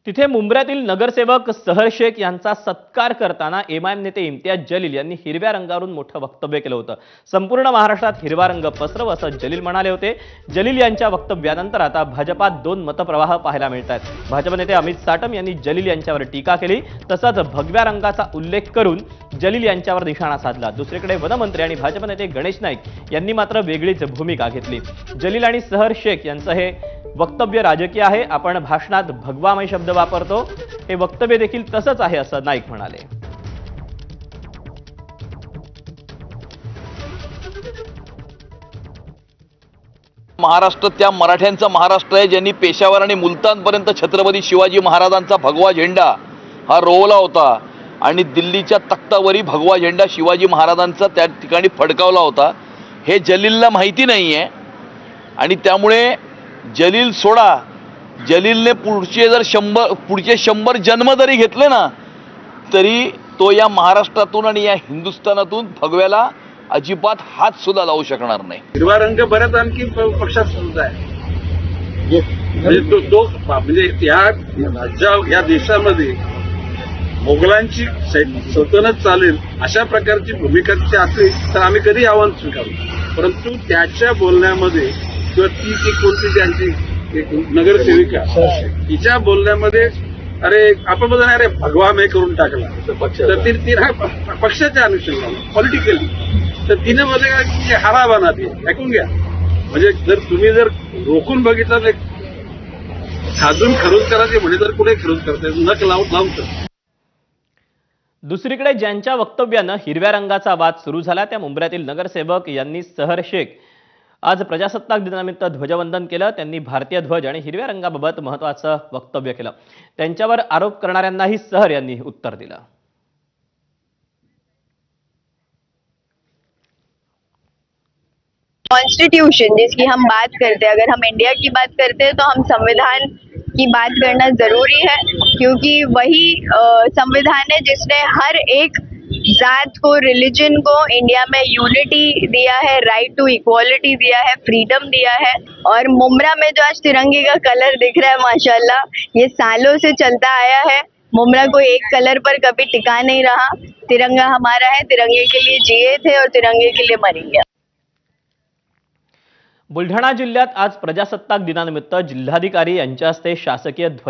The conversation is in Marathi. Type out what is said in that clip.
तिथे मुंब्र्यातील नगरसेवक सहर शेख यांचा सत्कार करताना एमआयएम नेते इम्तियाज जलील यांनी हिरव्या रंगावरून मोठं वक्तव्य केलं होतं। संपूर्ण महाराष्ट्रात हिरवा रंग पसरव असं जलील म्हणाले होते। जलील यांच्या वक्तव्यानंतर आता भाजपात दोन मतप्रवाह पाहायला मिळतात। भाजप नेते अमित साटम यांनी जलील यांच्यावर टीका केली, तसंच भगव्या रंगाचा उल्लेख करून जलील यांच्यावर निशाणा साधला। दुसरीकडे वनमंत्री आणि भाजप नेते गणेश नाईक यांनी मात्र वेगळीच भूमिका घेतली। जलील आणि सहर शेख यांचं हे वक्तव्य राजकीय आहे, आपण भाषणात भगवामय शब्द वापरतो, हे वक्तव्य देखील तसंच आहे असं नाईक म्हणाले। महाराष्ट्र त्या मराठ्यांचा महाराष्ट्र आहे ज्यांनी पेशावर आणि मुलतानपर्यंत छत्रपती शिवाजी महाराजांचा भगवा झेंडा हा रोवला होता आणि दिल्लीच्या तख्तावरी भगवा झेंडा शिवाजी महाराजांचा त्या ठिकाणी फडकावला होता। हे जलीलला माहिती नाही आहे आणि त्यामुळे जलील सोडा, जलीलने पुढचे 100 जन्म जरी घेतले ना तरी तो या महाराष्ट्रातून आणि या हिंदुस्थानातून भगव्याला अजिबात हात सुद्धा लावू शकणार नाही। हिरवा रंग बऱ्याच आणखी पक्षात सुद्धा आहे, म्हणजे तो म्हणजे या देशामध्ये मोगलांची सल्तनत चालेल अशा प्रकारची भूमिका तिची असली तर आम्ही कधी आव्हान स्वीकारू, परंतु त्याच्या बोलण्यामध्ये किंवा ती कोणती त्यांची नगरसेविका तिच्या बोलण्यामध्ये अरे आपण बघा अरे भगवामय करून टाकला तर ती पक्षाच्या अनुषंगाने पॉलिटिकली तर तिने मध्ये हराबाना ती ऐकून घ्या। म्हणजे जर तुम्ही रोखून बघितलं तर साधून खरोज करायचे म्हणजे तर कुठे खरोज करता नक लावतं। दुसरीकडे ज्यांच्या वक्तव्यानं हिरव्या रंगाचा वाद सुरू झाला त्या मुंब्र्यातील नगरसेवक यांनी सहर शेख आज प्रजासत्ताक दिनानिमित्त ध्वजवंदन केलं। त्यांनी भारतीय ध्वज आणि हिरव्या रंगाबाबत महत्त्वाचं वक्तव्य केलं। त्यांच्यावर आरोप करणाऱ्यांनाही सहर यांनी उत्तर दिलं। कॉन्स्टिट्यूशन जिसकी हम बात करते हैं, अगर हम इंडिया की बात करते हैं तो हम संविधान की बात करना जरूरी है, क्योंकि वही संविधान है जिसने हर एक जात को, रिलीजन को इंडिया में यूनिटी दिया है, राइट टू इक्वालिटी दिया है, फ्रीडम दिया है। और मुंब्रा में जो आज तिरंगे का कलर दिख रहा है माशाल्लाह, ये सालों से चलता आया है। मुंब्रा कोई एक कलर पर कभी टिका नहीं रहा। तिरंगा हमारा है, तिरंगे के लिए जिए थे और तिरंगे के लिए मरेंगे। बुलढाणा जिल्ह्यात आज प्रजासत्ताक दिनानिमित्त जिल्हाधिकारी यांच्या हस्ते शासकीय ध्वज